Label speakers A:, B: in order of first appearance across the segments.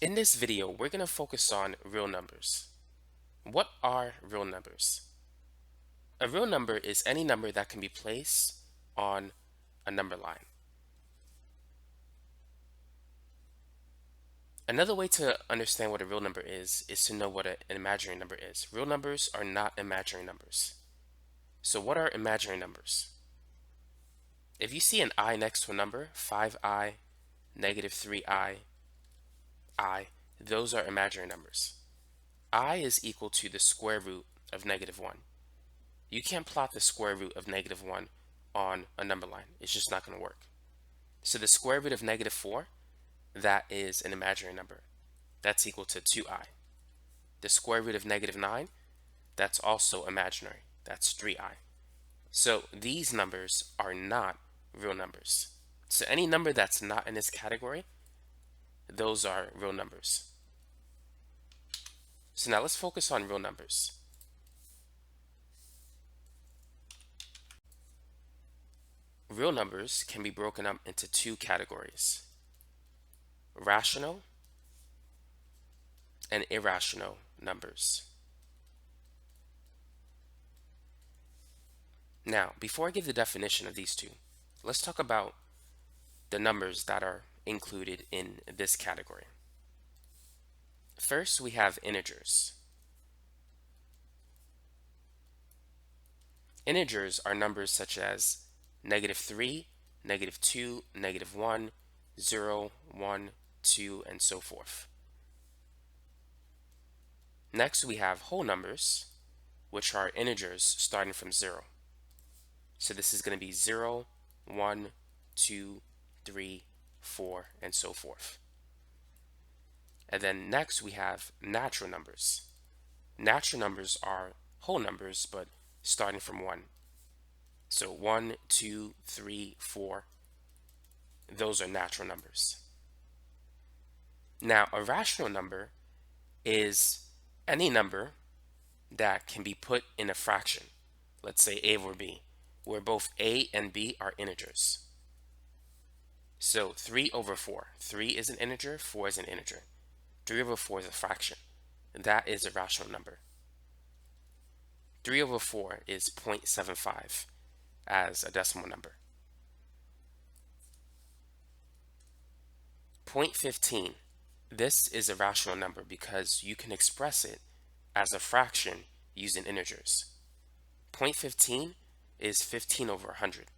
A: In this video, we're going to focus on real numbers. What are real numbers? A real number is any number that can be placed on a number line. Another way to understand what a real number is to know what an imaginary number is. Real numbers are not imaginary numbers. So what are imaginary numbers? If you see an I next to a number, 5i, negative 3i, I, those are imaginary numbers. I is equal to the square root of negative 1. You can't plot the square root of negative 1 on a number line. It's just not going to work. So the square root of negative 4, that is an imaginary number. That's equal to 2i. The square root of negative 9, that's also imaginary. That's 3i. So these numbers are not real numbers. So any number that's not in this category, those are real numbers. So now let's focus on real numbers. Real numbers can be broken up into two categories: rational and irrational numbers. Now, before I give the definition of these two, let's talk about the numbers that are included in this category. First, we have integers. Integers are numbers such as -3, -2, -1, 0, 1, 2, and so forth. Next, we have whole numbers, which are integers starting from 0. So this is going to be 0, 1, 2, 3, 4, and so forth. And then next we have natural numbers. Natural numbers are whole numbers, but starting from 1. So 1, 2, 3, 4, those are natural numbers. Now, a rational number is any number that can be put in a fraction. Let's say a over b, where both a and b are integers. So 3 over 4. 3 is an integer, 4 is an integer. 3 over 4 is a fraction. That is a rational number. 3 over 4 is 0.75 as a decimal number. 0.15, this is a rational number because you can express it as a fraction using integers. 0.15 is 15 over 100.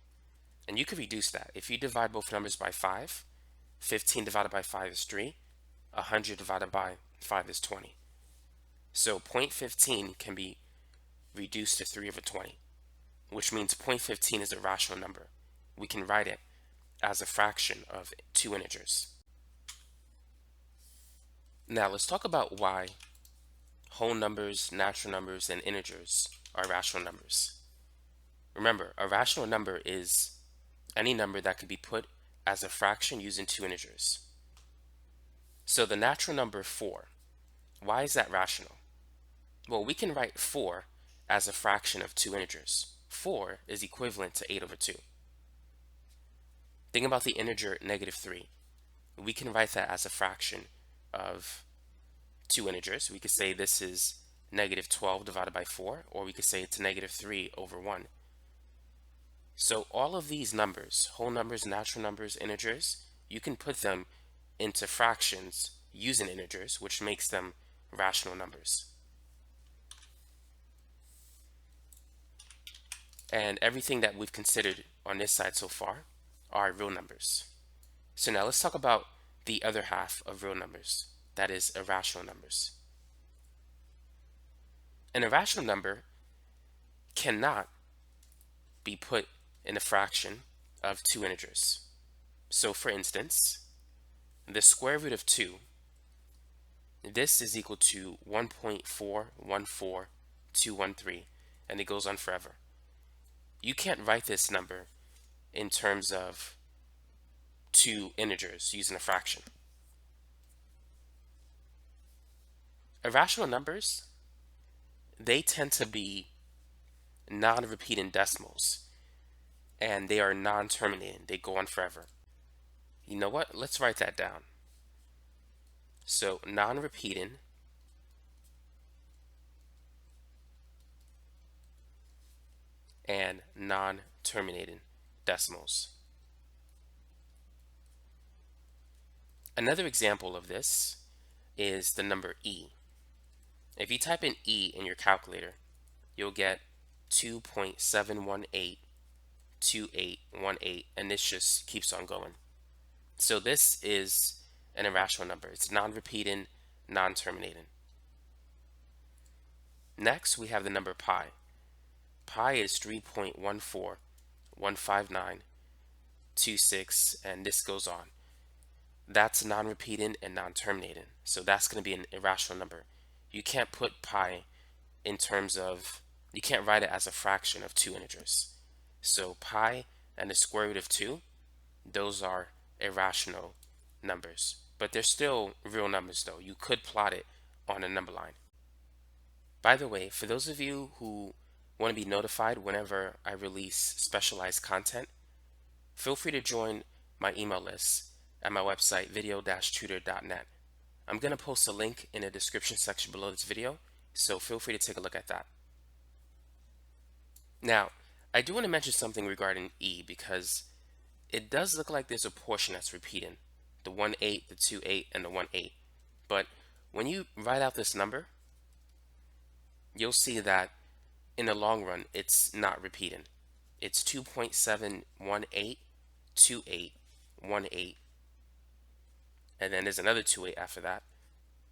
A: And you could reduce that. If you divide both numbers by 5, 15 divided by 5 is 3, 100 divided by 5 is 20. So 0.15 can be reduced to 3 over 20, which means 0.15 is a rational number. We can write it as a fraction of two integers. Now let's talk about why whole numbers, natural numbers, and integers are rational numbers. Remember, a rational number is any number that could be put as a fraction using two integers. So the natural number 4, why is that rational? Well, we can write 4 as a fraction of two integers. 4 is equivalent to 8 over 2. Think about the integer -3. We can write that as a fraction of two integers. We could say this is -12 divided by 4, or we could say it's -3 over 1. So all of these numbers, whole numbers, natural numbers, integers, you can put them into fractions using integers, which makes them rational numbers. And everything that we've considered on this side so far are real numbers. So now let's talk about the other half of real numbers, that is irrational numbers. An irrational number cannot be put in a fraction of two integers. So for instance, the square root of 2, this is equal to 1.414213, and it goes on forever. You can't write this number in terms of two integers using a fraction. Irrational numbers, they tend to be non-repeating decimals, and they are non-terminating. They go on forever. You know what? Let's write that down. So non-repeating and non-terminating decimals. Another example of this is the number e. If you type in e in your calculator, you'll get 2.7182818, and this just keeps on going. So this is an irrational number. It's non-repeating, non-terminating. Next, we have the number pi. Pi is 3.1415926, and this goes on. That's non-repeating and non-terminating. So that's going to be an irrational number. You can't put pi in terms of, you can't write it as a fraction of two integers. So pi and the square root of 2, those are irrational numbers. But they're still real numbers though. You could plot it on a number line. By the way, for those of you who want to be notified whenever I release specialized content, feel free to join my email list at my website video-tutor.net. I'm going to post a link in the description section below this video, so feel free to take a look at that. Now, I do want to mention something regarding e because it does look like there's a portion that's repeating, the 1/8, the 2/8, and the 1/8. But when you write out this number, you'll see that in the long run, it's not repeating. It's 2.7182818, and then there's another 2/8 after that,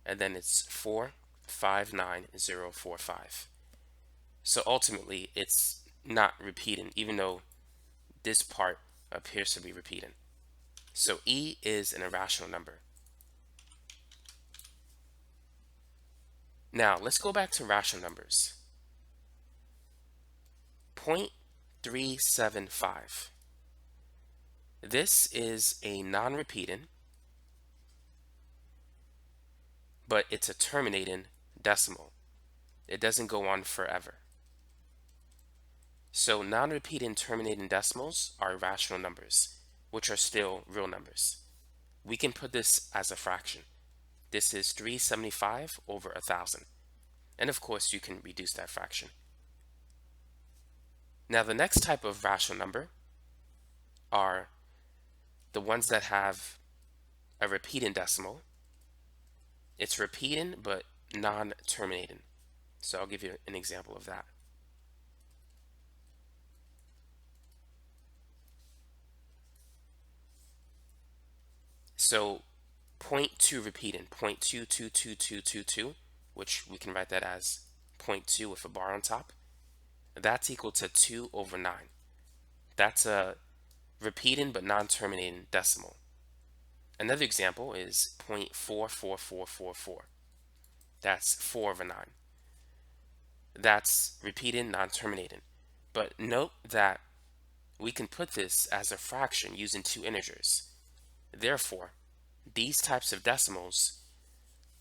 A: and then it's 459045. So ultimately, it's not repeating, even though this part appears to be repeating. So e is an irrational number. Now, let's go back to rational numbers. 0.375. This is a non-repeating, but it's a terminating decimal. It doesn't go on forever. So non-repeating terminating decimals are irrational numbers, which are still real numbers. We can put this as a fraction. This is 375 over 1,000. And of course, you can reduce that fraction. Now, the next type of rational number are the ones that have a repeating decimal. It's repeating, but non-terminating. So I'll give you an example of that. So 0.2 repeating, 0.2222222, which we can write that as 0.2 with a bar on top. That's equal to 2 over 9. That's a repeating but non-terminating decimal. Another example is 0.44444. That's 4 over 9. That's repeating, non-terminating. But note that we can put this as a fraction using two integers. Therefore, these types of decimals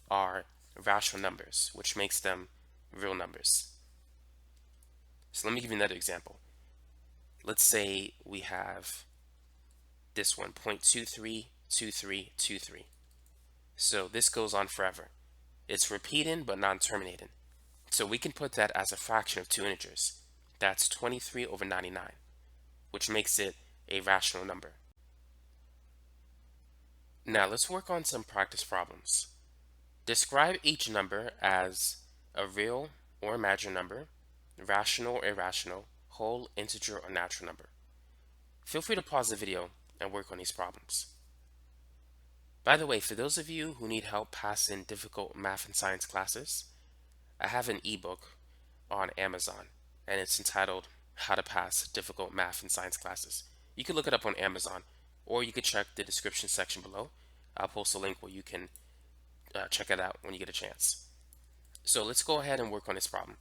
A: are rational numbers, which makes them real numbers. So let me give you another example. Let's say we have this one, 0.232323. So this goes on forever. It's repeating but non-terminating. So we can put that as a fraction of two integers. That's 23 over 99, which makes it a rational number. Now let's work on some practice problems. Describe each number as a real or imaginary number, rational or irrational, whole, integer, or natural number. Feel free to pause the video and work on these problems. By the way, for those of you who need help passing difficult math and science classes, I have an ebook on Amazon, and it's entitled How to Pass Difficult Math and Science Classes. You can look it up on Amazon, or you can check the description section below. I'll post a link where you can check it out when you get a chance. So let's go ahead and work on this problem.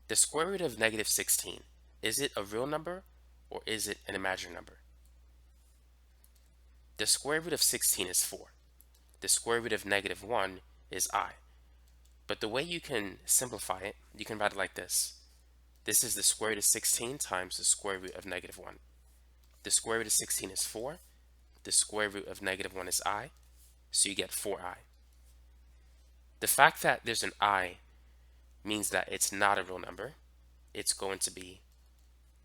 A: The square root of negative 16, is it a real number or is it an imaginary number? The square root of 16 is 4. The square root of negative 1 is I. But the way you can simplify it, you can write it like this. This is the square root of 16 times the square root of negative 1. The square root of 16 is 4. The square root of negative 1 is I. so you get 4i. The fact that there's an I means that it's not a real number. It's going to be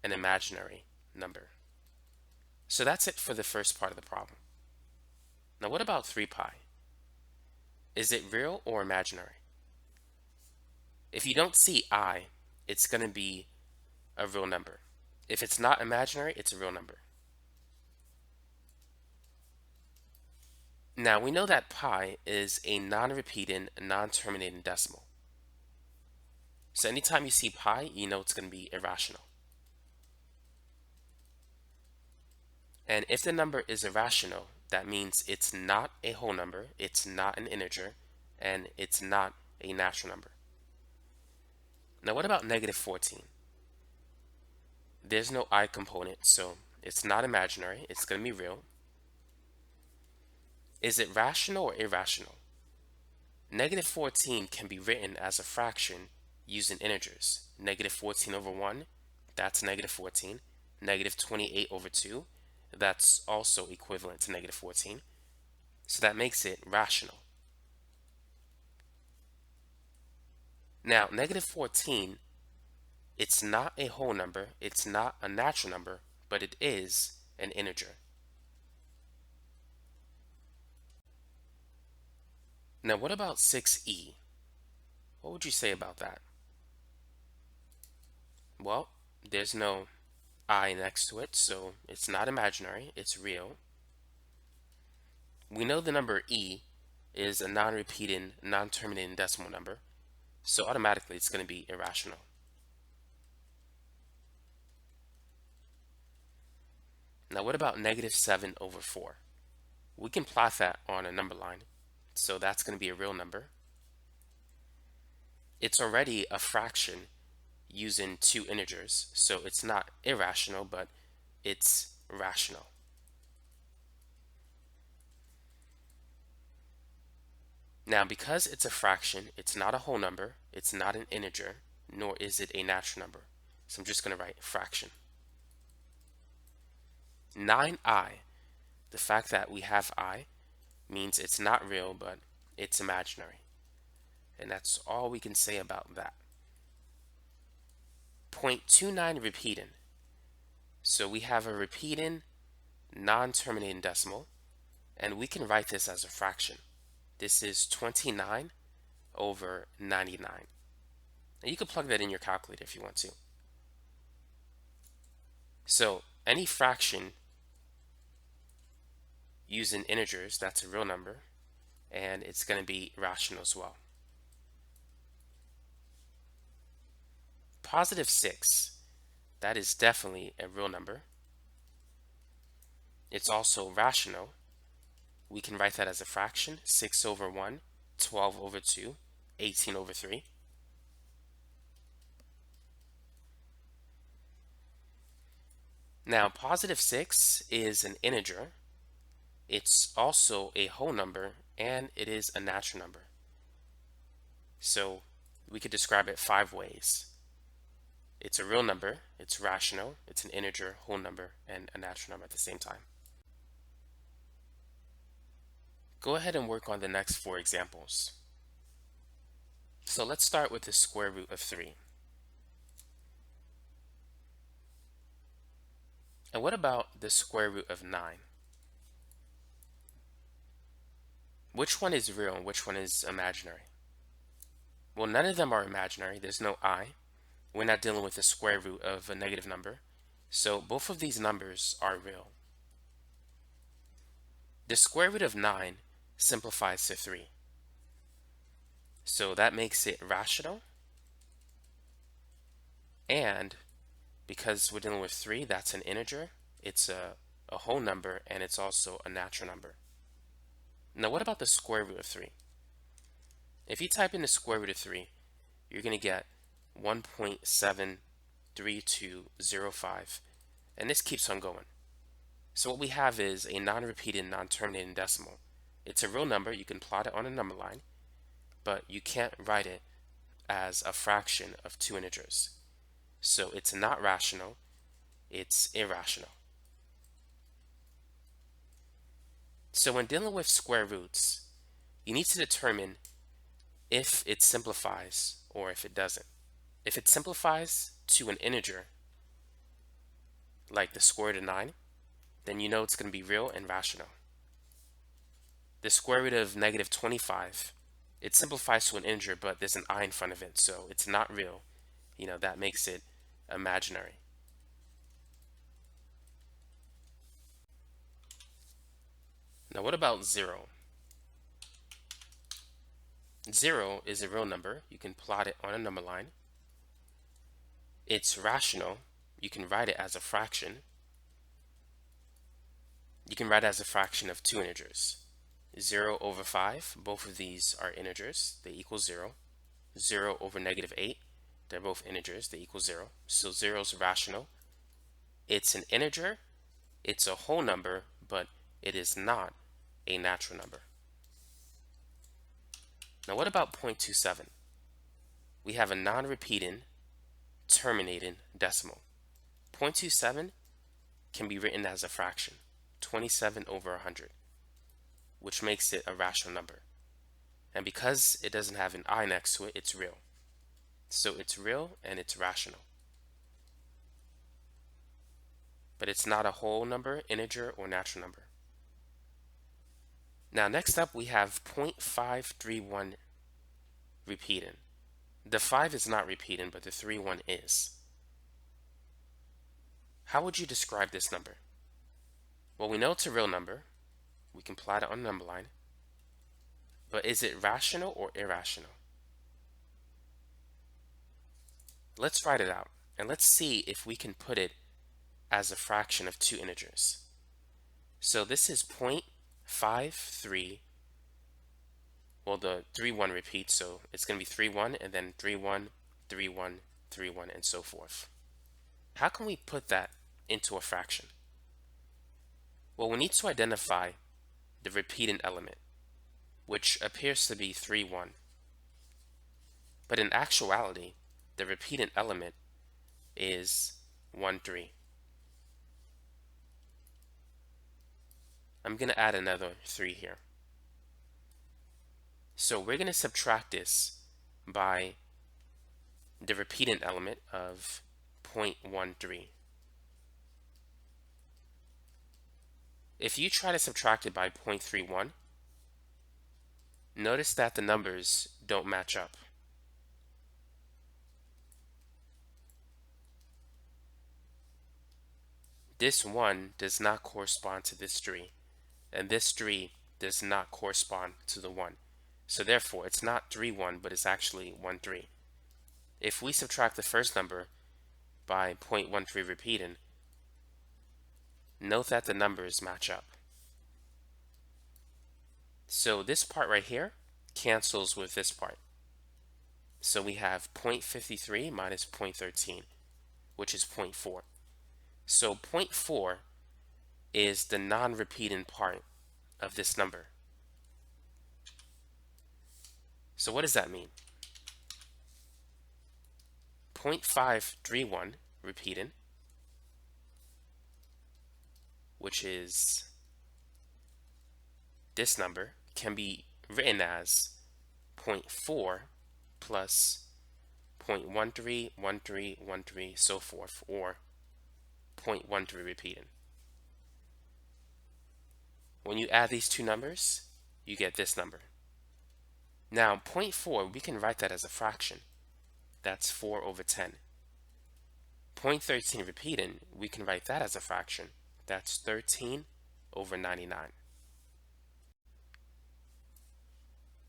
A: an imaginary number. So that's it for the first part of the problem. Now what about 3 pi? Is it real or imaginary? If you don't see I, it's going to be a real number. If it's not imaginary, it's a real number. Now we know that pi is a non-repeating, non-terminating decimal. So anytime you see pi, you know it's going to be irrational. And if the number is irrational, that means it's not a whole number, it's not an integer, and it's not a natural number. Now what about negative 14? There's no I component, so it's not imaginary, it's going to be real. Is it rational or irrational? Negative 14 can be written as a fraction using integers. Negative 14 over 1, that's negative 14. Negative 28 over 2, that's also equivalent to negative 14. So that makes it rational. Now, negative 14, it's not a whole number, it's not a natural number, but it is an integer. Now, what about 6e? What would you say about that? Well, there's no I next to it, so it's not imaginary, it's real. We know the number e is a non-repeating, non-terminating decimal number, so automatically it's going to be irrational. Now what about negative 7 over 4? We can plot that on a number line, so that's going to be a real number. It's already a fraction using 2 integers, so it's not irrational, but it's rational. Now, because it's a fraction, it's not a whole number, it's not an integer, nor is it a natural number. So I'm just going to write fraction. 9i, the fact that we have I means it's not real, but it's imaginary. And that's all we can say about that. 0.29 repeating. So we have a repeating, non-terminating decimal, and we can write this as a fraction. This is 29 over 99. And you can plug that in your calculator if you want to. So any fraction using integers, that's a real number, and it's going to be rational as well. Positive 6, that is definitely a real number. It's also rational. We can write that as a fraction, 6 over 1, 12 over 2, 18 over 3. Now, positive 6 is an integer. It's also a whole number, and it is a natural number. So we could describe it 5 ways. It's a real number, it's rational, it's an integer, whole number, and a natural number at the same time. Go ahead and work on the next 4 examples. So let's start with the square root of 3. And what about the square root of 9? Which one is real and which one is imaginary? Well, none of them are imaginary. There's no I. We're not dealing with the square root of a negative number. So both of these numbers are real. The square root of 9 simplifies to 3. So that makes it rational. And because we're dealing with 3, that's an integer. It's a whole number, and it's also a natural number. Now what about the square root of 3? If you type in the square root of 3, you're going to get 1.73205, and this keeps on going. So what we have is a non-repeating, non-terminating decimal. It's a real number, you can plot it on a number line, but you can't write it as a fraction of 2 integers. So it's not rational, it's irrational. So when dealing with square roots, you need to determine if it simplifies or if it doesn't. If it simplifies to an integer, like the square root of 9, then you know it's going to be real and rational. The square root of negative 25, it simplifies to an integer, but there's an I in front of it, so it's not real. That makes it imaginary. Now what about 0? 0 is a real number. You can plot it on a number line. It's rational. You can write it as a fraction. You can write it as a fraction of two integers. 0 over 5, both of these are integers. They equal 0. 0 over negative 8, they're both integers. They equal 0. So 0 is rational. It's an integer. It's a whole number, but it is not a natural number. Now what about 0.27? We have a non-repeating, terminating decimal. 0.27 can be written as a fraction, 27 over 100, which makes it a rational number. And because it doesn't have an I next to it, it's real. So it's real and it's rational. But it's not a whole number, integer, or natural number. Now next up we have 0.531 repeating. The 5 is not repeating, but the 31 is. How would you describe this number? Well, we know it's a real number. We can plot it on a number line. But is it rational or irrational? Let's write it out, and let's see if we can put it as a fraction of two integers. So this is 0.53. Well, the 31 repeats, so it's going to be 31 and then 31, 31, 31, and so forth. How can we put that into a fraction? Well, we need to identify the repeating element, which appears to be 31. But in actuality, the repeating element is 13. I'm going to add another 3 here. So we're going to subtract this by the repeating element of 0.13. If you try to subtract it by 0.31, notice that the numbers don't match up. This 1 does not correspond to this 3, and this 3 does not correspond to the 1. So therefore, it's not 31, but it's actually 13. If we subtract the first number by 0.13 repeating, note that the numbers match up. So this part right here cancels with this part. So we have 0.53 minus 0.13, which is 0.4. So 0.4 is the non-repeating part of this number. So what does that mean? 0.531 repeating, which is this number, can be written as 0.4 plus 0.13, 13, 13, so forth, or 0.13 repeating. When you add these two numbers, you get this number. Now 0.4, we can write that as a fraction. That's 4 over 10. 0.13 repeating, we can write that as a fraction. That's 13 over 99.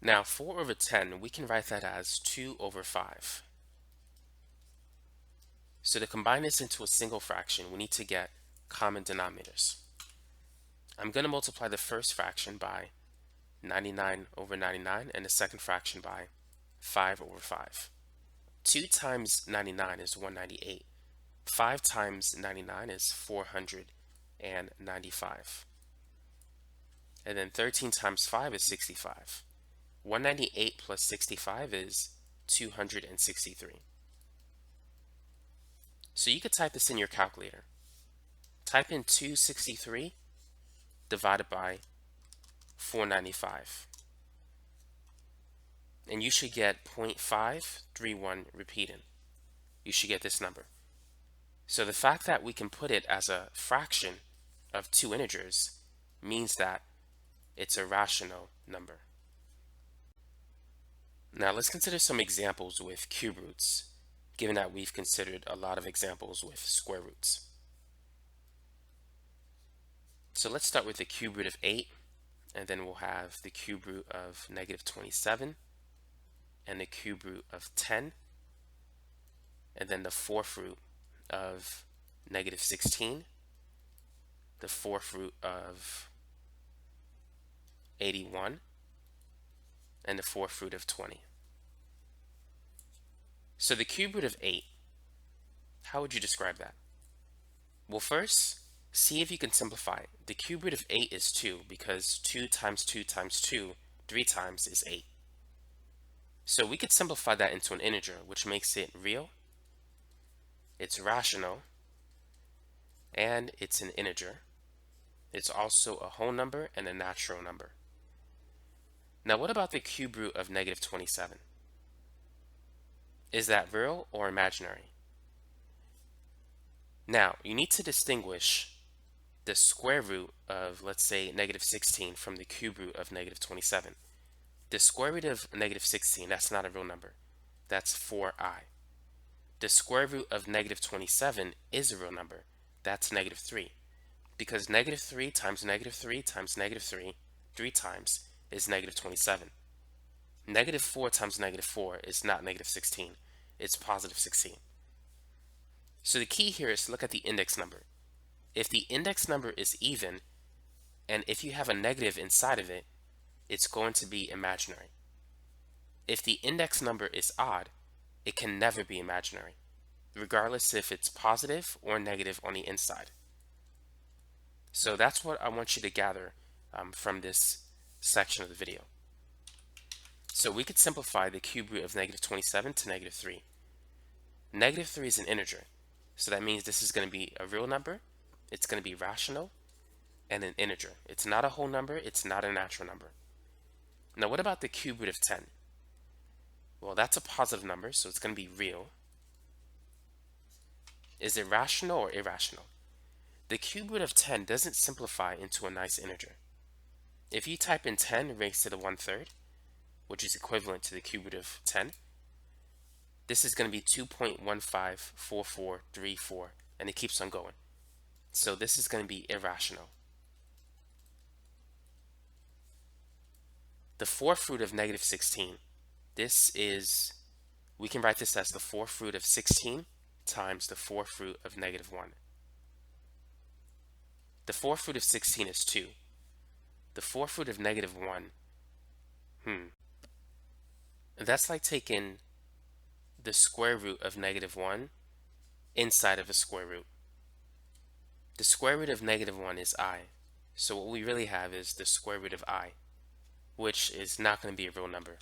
A: Now 4 over 10, we can write that as 2 over 5. So to combine this into a single fraction, we need to get common denominators. I'm going to multiply the first fraction by 99 over 99 and the second fraction by 5 over 5. 2 times 99 is 198. 5 times 99 is 495. And then 13 times 5 is 65. 198 plus 65 is 263. So you could type this in your calculator. Type in 263 divided by 495. And you should get 0.531 repeating. You should get this number. So the fact that we can put it as a fraction of two integers means that it's a rational number. Now let's consider some examples with cube roots, given that we've considered a lot of examples with square roots. So let's start with the cube root of 8, and then we'll have the cube root of -27, and the cube root of 10, and then the fourth root of -16, the fourth root of 81, and the fourth root of 20. So the cube root of 8, how would you describe that? Well, first, see if you can simplify. The cube root of 8 is 2, because 2 times 2 times 2, 3 times is 8. So we could simplify that into an integer, which makes it real, it's rational, and it's an integer. It's also a whole number and a natural number. Now what about the cube root of -27? Is that real or imaginary? Now you need to distinguish the square root of, let's say, -16 from the cube root of -27. The square root of -16, that's not a real number. That's 4i. The square root of -27 is a real number. That's -3. Because -3 times -3 times -3, 3 times, is -27. -4 times -4 is not -16. It's +16. So the key here is to look at the index number. If the index number is even, and if you have a negative inside of it, it's going to be imaginary. If the index number is odd, it can never be imaginary, regardless if it's positive or negative on the inside. So that's what I want you to gather from this section of the video. So we could simplify the cube root of -27 to -3. -3 is an integer, so that means this is going to be a real number, it's going to be rational, and an integer. It's not a whole number, it's not a natural number. Now what about the cube root of 10? Well, that's a positive number, so it's going to be real. Is it rational or irrational? The cube root of 10 doesn't simplify into a nice integer. If you type in 10 raised to the 1/3, which is equivalent to the cube root of 10, this is going to be 2.154434, and it keeps on going. So this is going to be irrational. The fourth root of -16, this is, we can write this as the fourth root of 16 times the fourth root of -1. The fourth root of 16 is 2. The fourth root of -1, that's like taking the square root of -1 inside of a square root. The square root of -1 is I. So what we really have is the square root of I, which is not going to be a real number.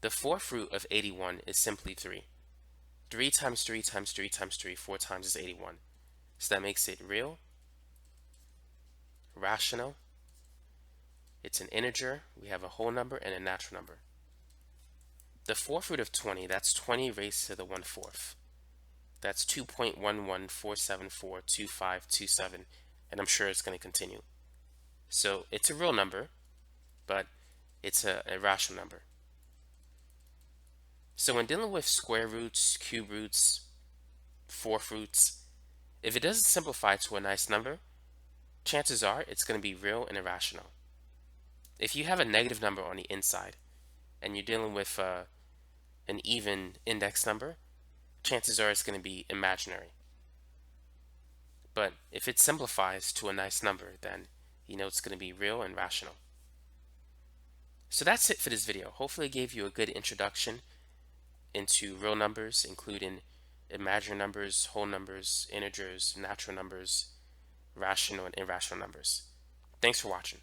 A: The fourth root of 81 is simply 3. 3 times 3 times 3 times 3, 4 times is 81. So that makes it real, rational, it's an integer, we have a whole number and a natural number. The fourth root of 20, that's 20 raised to the 1/4. That's 2.114742527, and I'm sure it's going to continue. So it's a real number, but it's a irrational number. So when dealing with square roots, cube roots, fourth roots, if it doesn't simplify to a nice number, chances are it's going to be real and irrational. If you have a negative number on the inside and you're dealing with an even index number, chances are it's going to be imaginary. But if it simplifies to a nice number, then you know it's going to be real and rational. So that's it for this video. Hopefully it gave you a good introduction into real numbers, including imaginary numbers, whole numbers, integers, natural numbers, rational and irrational numbers. Thanks for watching.